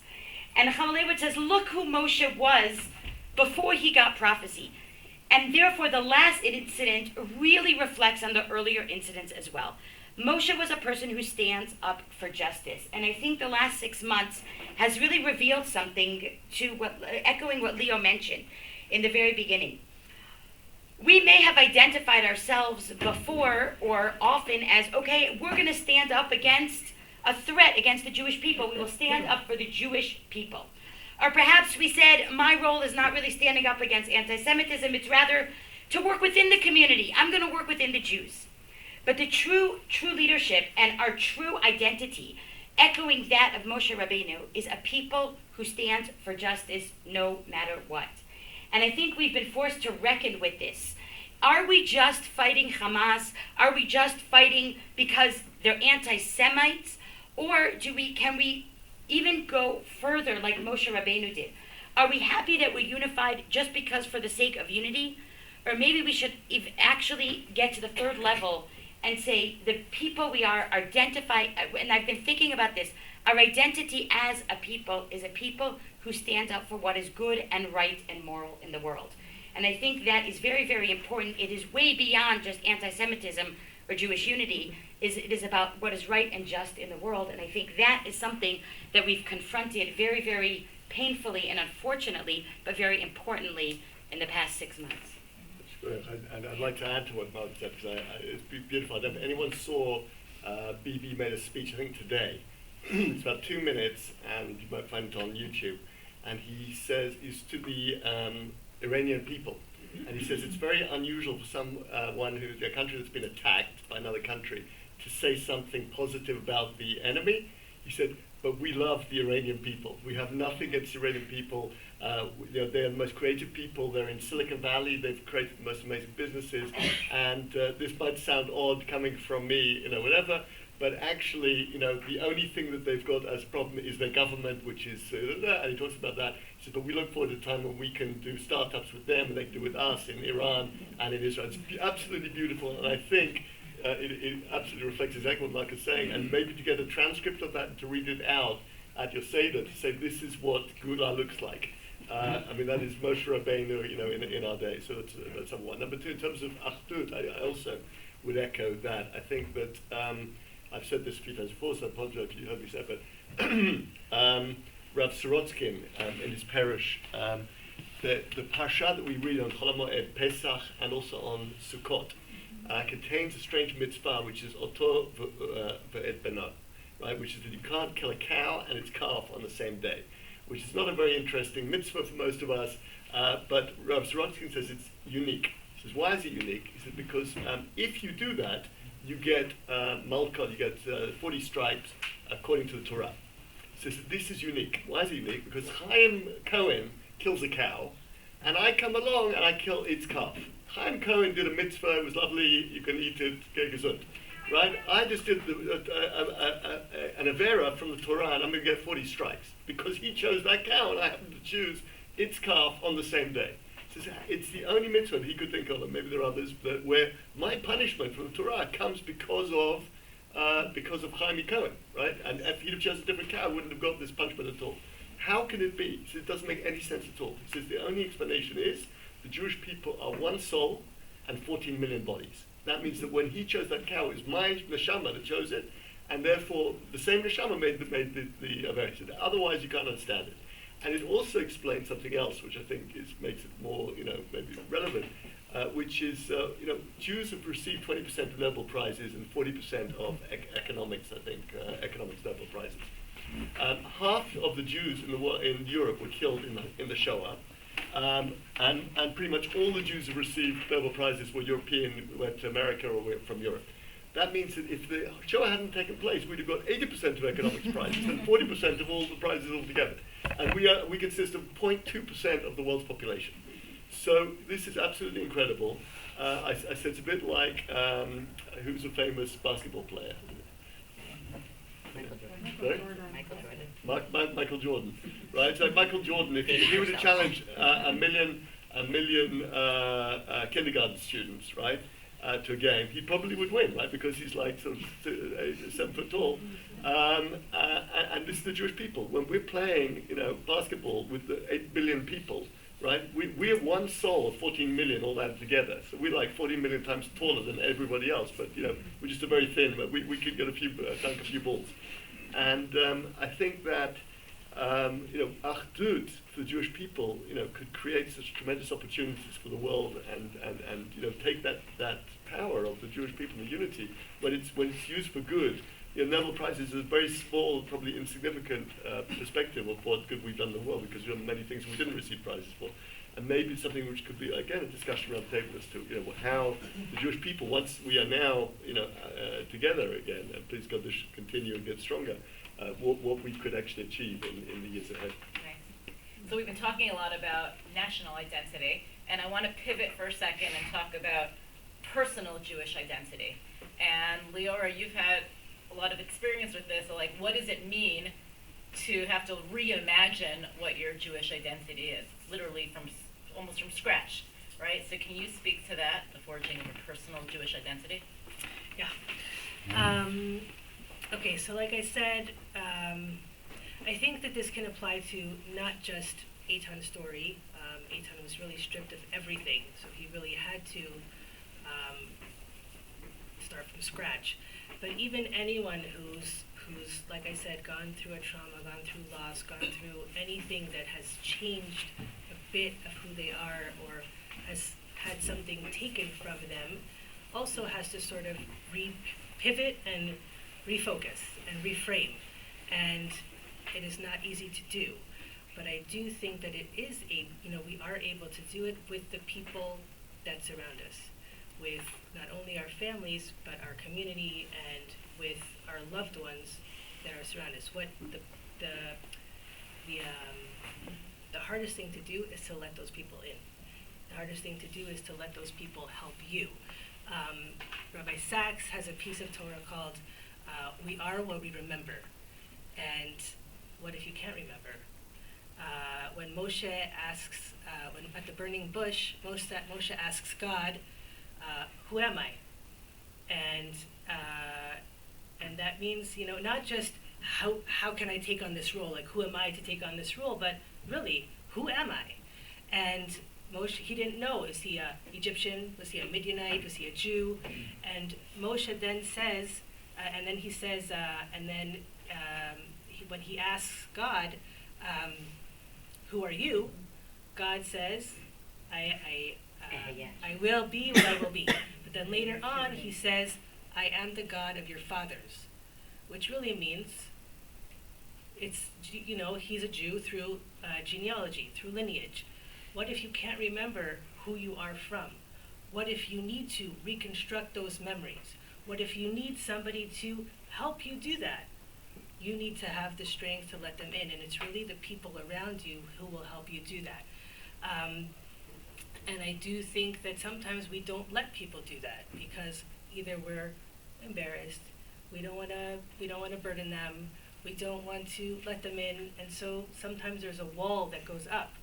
And Nechama Leibowitz says, look who Moshe was before he got prophecy. And therefore, the last incident really reflects on the earlier incidents as well. Moshe was a person who stands up for justice. And I think the last 6 months has really revealed something to echoing what Leo mentioned in the very beginning. We may have identified ourselves before or often as, okay, we're going to stand up against a threat against the Jewish people. We will stand up for the Jewish people. Or perhaps we said, my role is not really standing up against anti-Semitism. It's rather to work within the community. I'm going to work within the Jews. But the true leadership and our true identity, echoing that of Moshe Rabbeinu, is a people who stands for justice no matter what. And I think we've been forced to reckon with this. Are we just fighting Hamas? Are we just fighting because they're anti-Semites? Or can we even go further like Moshe Rabbeinu did? Are we happy that we're unified just because for the sake of unity? Or maybe we should actually get to the third level and say the people we are identify, and I've been thinking about this, our identity as a people is a people who stand up for what is good and right and moral in the world. And I think that is very, very important. It is way beyond just anti-Semitism or Jewish unity. It is about what is right and just in the world. And I think that is something that we've confronted very, very painfully and unfortunately, but very importantly in the past 6 months. And I'd like to add to what Mark said, because it's beautiful. I don't know if anyone saw Bibi made a speech, I think today. It's about 2 minutes, and you might find it on YouTube. And he says, it's to the Iranian people. And he says it's very unusual for a country that's been attacked by another country, to say something positive about the enemy. He said, but we love the Iranian people. We have nothing against the Iranian people. They're the most creative people. They're in Silicon Valley. They've created the most amazing businesses. And this might sound odd coming from me, whatever. But actually, the only thing that they've got as a problem is their government, which is, and he talks about that. He says, but we look forward to a time when we can do startups with them, and they can do with us in Iran and in Israel. It's absolutely beautiful, and I think it absolutely reflects exactly what Mark is saying. And maybe to get a transcript of that and to read it out at your Seder, to say this is what Gula looks like. That is Moshe Rabbeinu, in our day. So that's number one. Number two, in terms of Achdut, I also would echo that. I think that I've said this a few times before, so I apologize if you heard me say it, but Rav Sorotskin in his parish, the parsha that we read on Chol HaMoed, Pesach, and also on Sukkot, contains a strange mitzvah, which is Oto Ve'et Beno, right? Which is that you can't kill a cow and its calf on the same day, which is not a very interesting mitzvah for most of us, but Rav Sorotskin says it's unique. He says, why is it unique? He says, because if you do that, you get Malkot, you get 40 stripes according to the Torah. So this is unique. Why is it unique? Because Chaim Cohen kills a cow, and I come along and I kill its calf. Chaim Cohen did a mitzvah, it was lovely, you can eat it, get gesund. Right? I just did an Avera from the Torah, and I'm going to get 40 stripes. Because he chose that cow, and I happen to choose its calf on the same day. It's the only mitzvah he could think of, and maybe there are others, where my punishment from the Torah comes because of Chaim Cohen, right? And if he'd have chosen a different cow, I wouldn't have got this punishment at all. How can it be? He says, it doesn't make any sense at all. He says the only explanation is the Jewish people are one soul and 14 million bodies. That means that when he chose that cow, it was my neshama that chose it, and therefore the same neshama made the Avera. Otherwise, you can't understand it. And it also explains something else, which I think makes it more, maybe relevant, which is, Jews have received 20% of Nobel Prizes and 40% of economics, I think, economics Nobel Prizes. Half of the Jews in Europe were killed in the Shoah, And pretty much all the Jews who received Nobel Prizes were European, went to America or were from Europe. That means that if the Shoah hadn't taken place, we'd have got 80% of economics prizes and 40% of all the prizes altogether. And we consist of 0.2% of the world's population. So this is absolutely incredible. I said it's a bit like, who's a famous basketball player? Sorry? Michael Jordan, right? So Michael Jordan, if he were to challenge a million kindergarten students, right, to a game, he probably would win, right? Because he's like sort of 7 foot tall. And this is the Jewish people. When we're playing, basketball with the 8 billion people, right? We have one soul of 14 million all added together. So we're like 14 million times taller than everybody else. But we're just a very thin. But we could get dunk a few balls. And I think that Achdut for the Jewish people, could create such tremendous opportunities for the world, and take that power of the Jewish people, the unity, when it's used for good. Nobel Prizes is a very small, probably insignificant perspective of what good we've done in the world, because many things we didn't receive prizes for. And maybe it's something which could be, again, a discussion around the table as to how the Jewish people, once we are now together again, and please God this should continue and get stronger, what we could actually achieve in the years ahead. Nice. So we've been talking a lot about national identity, and I want to pivot for a second and talk about personal Jewish identity. And Leora, you've had a lot of experience with this. So what does it mean to have to reimagine what your Jewish identity is, literally almost from scratch, right? So can you speak to that, the forging of a personal Jewish identity? Yeah. Okay, so like I said, I think that this can apply to not just Eitan's story. Eitan was really stripped of everything, so he really had to start from scratch. But even anyone who's, like I said, gone through a trauma, gone through loss, gone through anything that has changed a bit of who they are, or has had something taken from them, also has to sort of pivot and refocus and reframe. And it is not easy to do. But I do think that it is we are able to do it with the people that surround us, with not only our families, but our community, and with our loved ones that are surround us. What the hardest thing to do is to let those people in. The hardest thing to do is to let those people help you. Rabbi Sachs has a piece of Torah called "We Are What We Remember," and what if you can't remember? When Moshe asks, when at the burning bush, Moshe asks God, "Who am I?" And that means, not just how can I take on this role, like who am I to take on this role, but really, who am I? And Moshe, he didn't know, is he an Egyptian, was he a Midianite, was he a Jew? And Moshe then says, when he asks God, who are you? God says, I will be what I will be. But then later on, he says, I am the God of your fathers, which really means he's a Jew through genealogy, through lineage. What if you can't remember who you are from? What if you need to reconstruct those memories? What if you need somebody to help you do that? You need to have the strength to let them in, and it's really the people around you who will help you do that. And I do think that sometimes we don't let people do that because either we're embarrassed, we don't want to burden them, we don't want to let them in, and so sometimes there's a wall that goes up.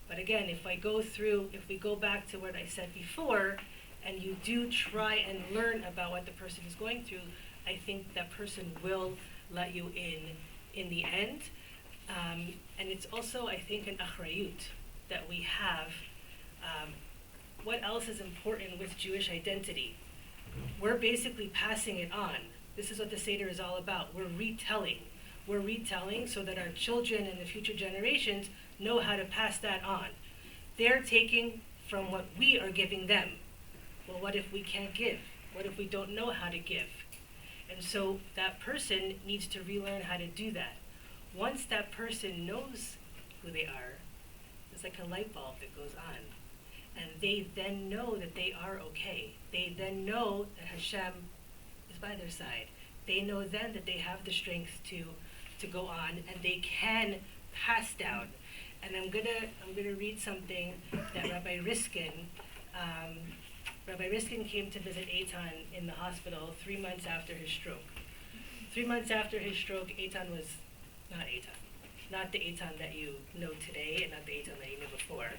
But again, if we go back to what I said before, and you do try and learn about what the person is going through, I think that person will let you in the end. And it's also, I think, an achrayut that we have. What else is important with Jewish identity? We're basically passing it on. This is what the Seder is all about. We're retelling. We're retelling so that our children and the future generations know how to pass that on. They're taking from what we are giving them. Well, what if we can't give? What if we don't know how to give? And so that person needs to relearn how to do that. Once that person knows who they are, it's like a light bulb that goes on. And they then know that they are okay. They then know that Hashem is by their side. They know then that they have the strength to go on, and they can pass down. And I'm gonna read something that Rabbi Riskin came to visit Eitan in the hospital 3 months after his stroke. 3 months after his stroke, Eitan was not the Eitan that you know today, and not the Eitan that you knew before.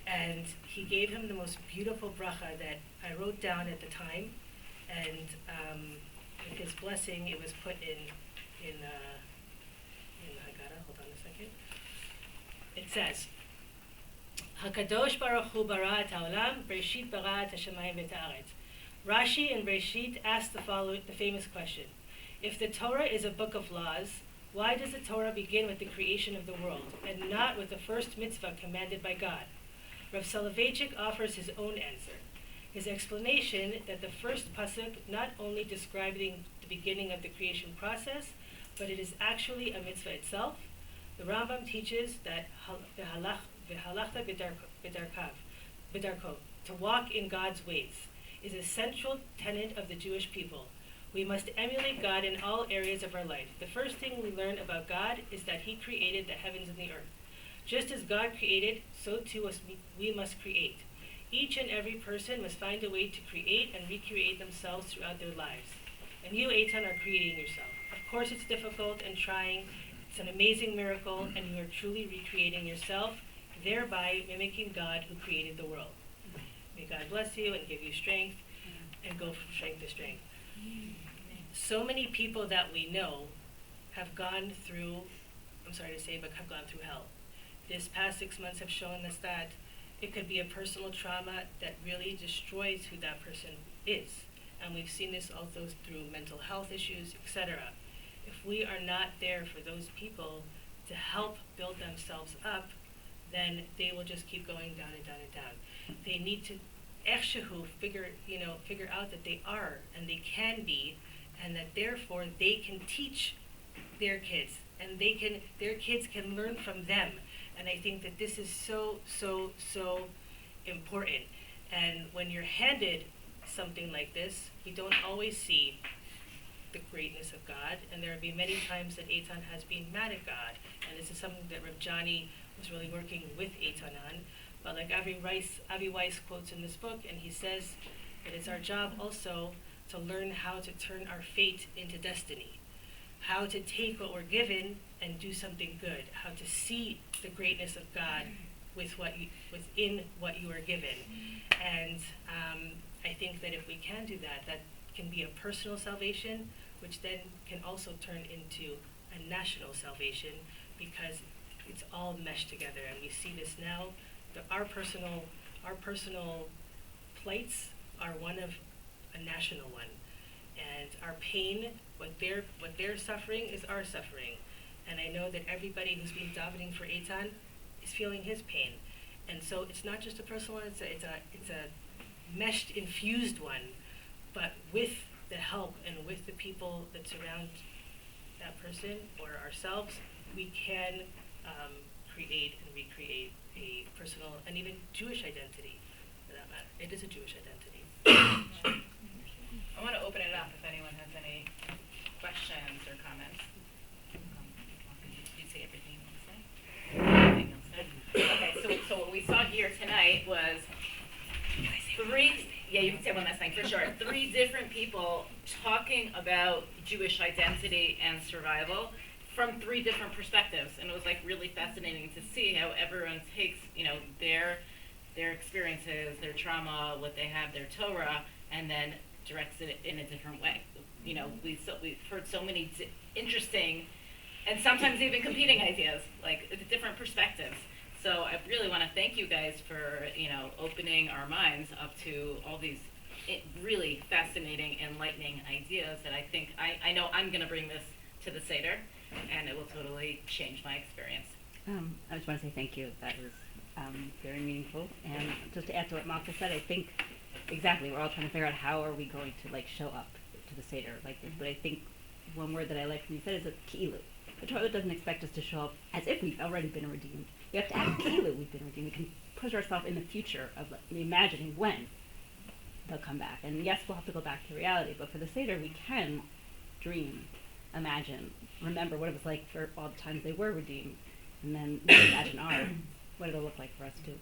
And he gave him the most beautiful bracha that I wrote down at the time, and with his blessing, it was put in Haggadah. Hold on a second. It says, Hakadosh Baruch Hu bara et haolam, Bereshit bara et hashamayim v'et haaretz. Rashi in Bereshit asked the famous question: if the Torah is a book of laws, why does the Torah begin with the creation of the world and not with the first mitzvah commanded by God? Rav Soloveitchik offers his own answer. His explanation that the first pasuk not only describing the beginning of the creation process, but it is actually a mitzvah itself. The Rambam teaches that v'halachta b'darko, to walk in God's ways, is a central tenet of the Jewish people. We must emulate God in all areas of our life. The first thing we learn about God is that He created the heavens and the earth. Just as God created, so too we must create. Each and every person must find a way to create and recreate themselves throughout their lives. And you, Eitan, are creating yourself. Of course it's difficult and trying. It's an amazing miracle, and you are truly recreating yourself, thereby mimicking God who created the world. May God bless you and give you strength, and go from strength to strength. So many people that we know have gone through, I'm sorry to say, but have gone through hell. This past 6 months have shown us that it could be a personal trauma that really destroys who that person is. And we've seen this also through mental health issues, etc. If we are not there for those people to help build themselves up, then they will just keep going down and down and down. They need to figure out that they are and they can be, and that therefore they can teach their kids, and their kids can learn from them. And I think that this is so important. And when you're handed something like this, we don't always see the greatness of God, and there will be many times that Eitan has been mad at God, and this is something that Rav Johnny was really working with Eitan on. But like Avi Weiss quotes in this book, and he says that it's our job also to learn how to turn our fate into destiny, how to take what we're given and do something good, how to see the greatness of God within what you are given. And I think that if we can do that, that can be a personal salvation, which then can also turn into a national salvation, because it's all meshed together. And we see this now. Our personal plights are one of a national one, and our pain, what they're suffering, is our suffering. And I know that everybody who's been davening for Eitan is feeling his pain. And so it's not just a personal one; it's a meshed, infused one. But with the help and with the people that surround that person or ourselves, we can create and recreate a personal and even Jewish identity, for that matter. It is a Jewish identity. I want to open it up if anyone has any questions or comments. Did you say everything you want to say? Anything else to say? Okay, so what we saw here tonight was you can say one last thing for sure. 3 different people talking about Jewish identity and survival from 3 different perspectives, and it was like really fascinating to see how everyone takes, their experiences, their trauma, what they have, their Torah, and then directs it in a different way. We've heard so many interesting and sometimes even competing ideas, like different perspectives. So I really want to thank you guys for, opening our minds up to all these really fascinating, enlightening ideas that I think, I know I'm going to bring this to the Seder, and it will totally change my experience. I just want to say thank you. That was very meaningful. And just to add to what Malka said, I think exactly, we're all trying to figure out how are we going to show up to the Seder like this. But I think one word that I like when you said is a ki'ilu. The Torah doesn't expect us to show up as if we've already been redeemed. We have to act כאילו we've been redeemed. We can push ourselves in the future of imagining when they'll come back. And yes, we'll have to go back to reality, but for the Seder, we can dream, imagine, remember what it was like for all the times they were redeemed, and then imagine what it'll look like for us too.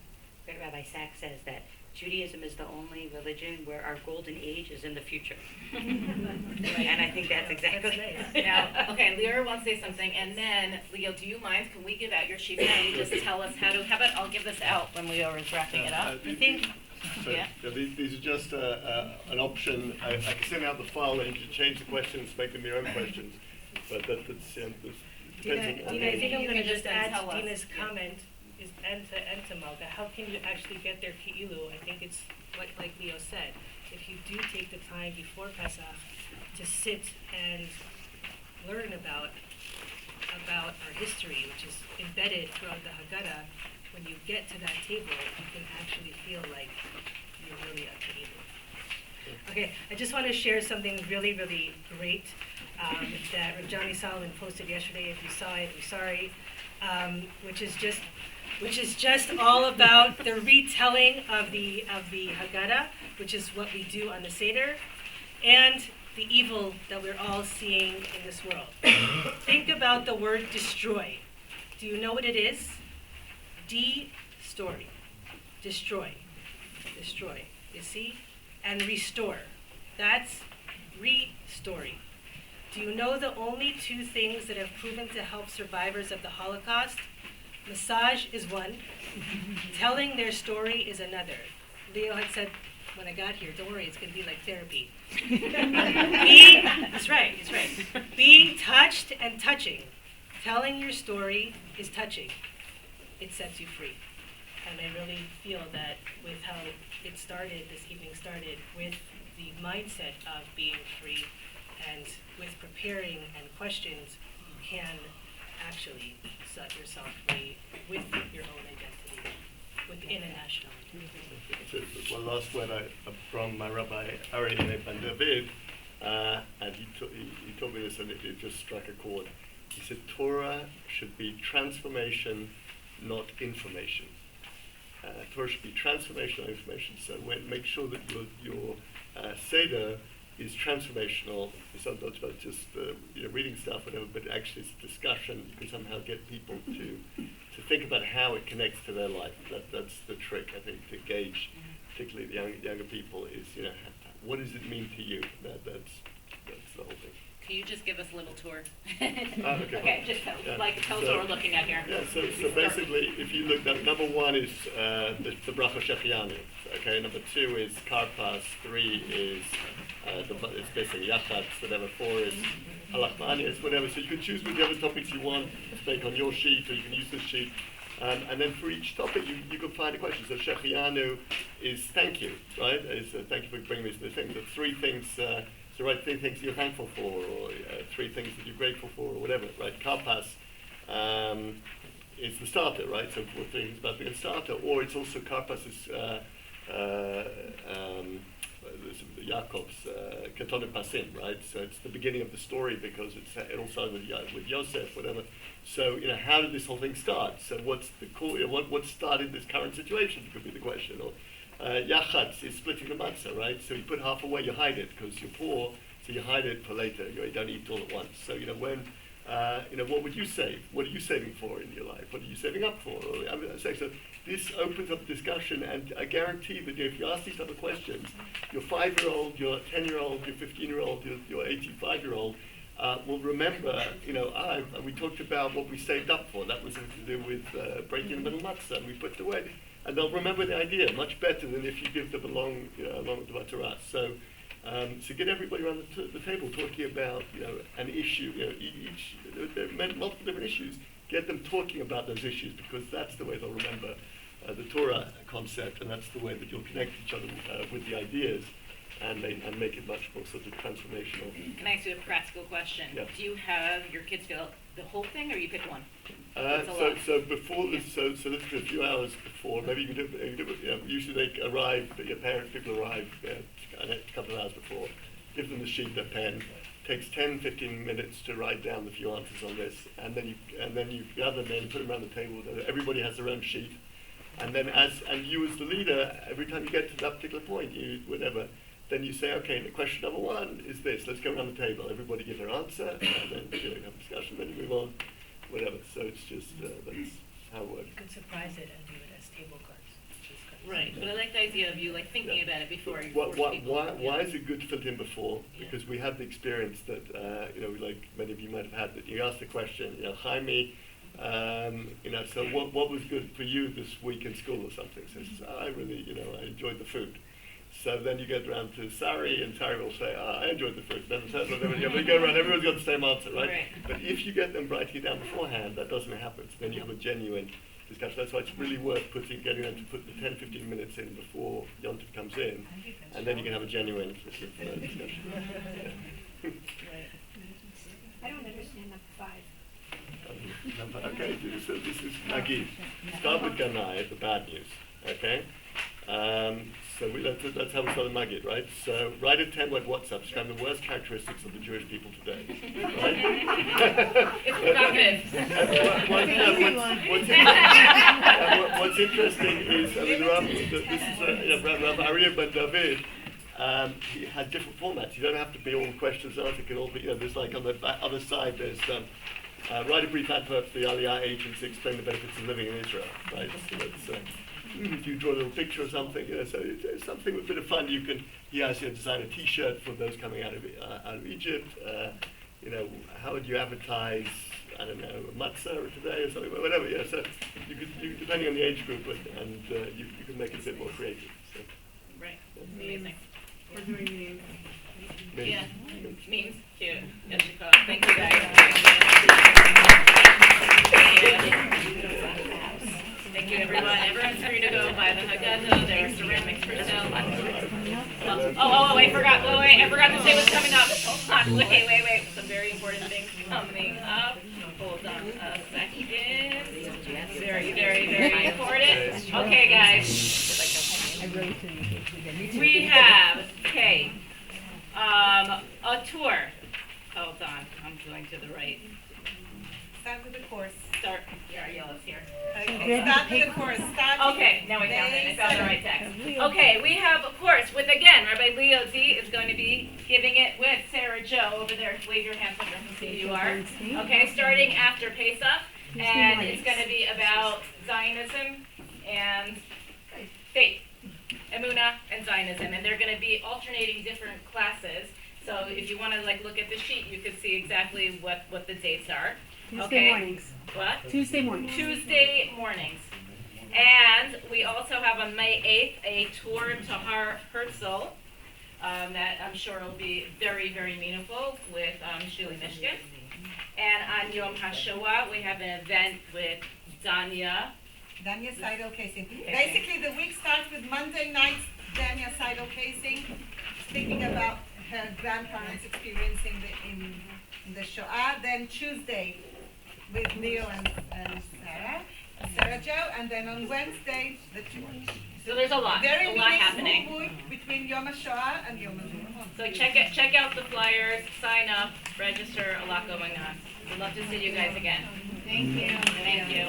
Great Rabbi Sachs says that Judaism is the only religion where our golden age is in the future. And I think that's exactly. That's nice. Now, okay, Leora wants to say something, and then, Leo, do you mind, can we give out your sheet now? You just tell us how about I'll give this out when Leora is wrapping it up. I think So, Yeah. these are just an option. I can send out the file and you can change the questions, make them your own questions. But that's it depends on. Dina, I think I'm You going to can just just add tell us. Dina's comment is and to Malka. How can you actually get their ki'ilu? I think it's like Leo said. If you do take the time before Pesach to sit and learn about our history, which is embedded throughout the Haggadah, when you get to that table, you can actually feel like you're really a ki'ilu. Okay, I just want to share something really, really great that Rav Johnny Solomon posted yesterday. If you saw it, I'm sorry. Which is just all about the retelling of the Haggadah, which is what we do on the Seder, and the evil that we're all seeing in this world. Think about the word destroy. Do you know what it is? De-story. Destroy. Destroy. You see? And restore. That's re-story. Do you know the only two things that have proven to help survivors of the Holocaust? Massage is one. Telling their story is another. Leo had said when I got here, don't worry, it's going to be like therapy. That's right. Being touched and touching. Telling your story is touching. It sets you free. And I really feel that with how it started, this evening started, with the mindset of being free and with preparing and questions, you can actually set yourself free with your own identity, within a national. So one last word from my Rabbi Ari Ben David, and he told me this and it just struck a chord. He said Torah should be transformation, not information. Torah should be transformational information. So make sure that your Seder is transformational. It's not about just reading stuff, whatever, but actually it's discussion. You can somehow get people to think about how it connects to their life. That's the trick, I think, to gauge, particularly the younger people, is what does it mean to you? That's the whole thing. Can you just give us a little tour? Okay. Okay, just tell us what we're looking at here. Yeah, so basically, if you look at number one is the bracha shechianu. Okay, number two is karpas. Three is it's basically yachatz. Whatever. Four is halach ma'anias. Whatever. So you can choose whichever topics you want to make on your sheet, or you can use this sheet. And then for each topic, you can find a question. So shechianu is thank you, right? Is thank you for bringing me to the thing. So three things. So write three things you're thankful for, or three things that you're grateful for, or whatever, right? Karpas is the starter, right? So four things about being a starter, or it's also Karpas is Yaakov's Ketone Pasim, right? So it's the beginning of the story because it all started with Yosef, whatever. So how did this whole thing start? So what's the what started this current situation? Could be the question, or Yachatz is splitting the matzah, right? So you put half away, you hide it because you're poor, so you hide it for later. You don't eat all at once. So when what would you save? What are you saving for in your life? What are you saving up for? So this opens up discussion, and I guarantee that if you ask these other questions, your 5-year-old, your 10-year-old, your 15-year-old, your 85-year-old will remember. We talked about what we saved up for. That was to do with breaking the middle matzah, and we put it away. And they'll remember the idea much better than if you give them a long Torah. So get everybody around the table talking about an issue. There are multiple different issues. Get them talking about those issues because that's the way they'll remember the Torah concept, and that's the way that you'll connect each other with the ideas and make it much more sort of transformational. Can I ask you a practical question? Yeah. Do you have your kids fill out the whole thing, or you pick one? So before this, so this is a few hours before. Maybe you can do it. Usually they arrive, people arrive a couple of hours before. Give them the sheet, their pen, takes 10, 15 minutes to write down the few answers on this, and then you gather them in, put them around the table. Everybody has their own sheet, and then you as the leader, every time you get to that particular point, then you say, okay, question number 1 is this. Let's go around the table. Everybody give their answer, and then have a discussion. Then you move on, whatever. So it's just that's how it works. You could surprise it and do it as table cards. which is kind of Right, but I like the idea of you like thinking about it before you force people. Why is it good to fill it in before? Because we have the experience that like many of you might have had, that you ask the question, Jaime, so what was good for you this week in school or something? So I really, I enjoyed the food. So then you get around to Sari, and Sari will say, I enjoyed the food. Then the third one, you go around, everyone's got the same answer, right? Right. But if you get them writing it down beforehand, that doesn't happen. So then you have a genuine discussion. That's why it's really worth getting them to put the 10, 15 minutes in before Yontif comes in, and then you can have a genuine discussion. Yeah. I don't understand number 5. Okay, so this is Magid. Start with Ganai, the bad news, okay? So that's how we start the Magid, right? So write a 10-word WhatsApp describing the worst characteristics of the Jewish people today, right? It's provocative. What's interesting is, Rav Aryeh ben David, he had different formats. You don't have to be all questions answered. It can all be, there's like on the other side, there's write a brief advert for the Aliyah agency, explain the benefits of living in Israel, right? So that's, if you draw a little picture or something, so it's something with a bit of fun. He has design a T-shirt for those coming out of Egypt. How would you advertise? I don't know, matzah today or something, whatever. Yeah, so you depending on the age group, and you can make it a bit more creative. So, Right, amazing. We're doing meetings. Yeah, memes, cute. Yes, you could. Thank you guys. Thank you, everyone. Everyone's free to go buy the Haggadah. There are ceramics for sale. Wait, I forgot to say what's coming up. Hold on, wait. Some very important things coming up. Hold on a second. Very, very, very important. Okay, guys. We have, a tour. Hold on, I'm going to the right. Start with the course. Start, yellow's here. Okay, start with the course. Okay, now I found it. I found the right text. Okay, we have a course with, again, Rabbi Leo Z is going to be giving it with Sarah Joe over there. Wave your hands up and see who you are. Okay, starting after Pesach. And it's going to be about Zionism and faith, Emunah and Zionism. And they're going to be alternating different classes. So if you want to look at the sheet, you can see exactly what the dates are. Tuesday mornings. What? Tuesday mornings. Tuesday mornings. And we also have on May 8th a tour to Har Herzl that I'm sure will be very, very meaningful with Shuli Mishkin. And on Yom HaShoah, we have an event with Danya. Danya Seidel Casing. Basically, the week starts with Monday nights, Danya Seidel Casing, speaking about her grandparents experiencing in the Shoah. Then Tuesday with Leo and Sarah Joe, and then on Wednesday the two. So there's a lot happening. Between Yom HaShoah and Yom HaZikaron. So check out the flyers, sign up, register. A lot going on. We'd love to see you guys again. Thank you. Thank you.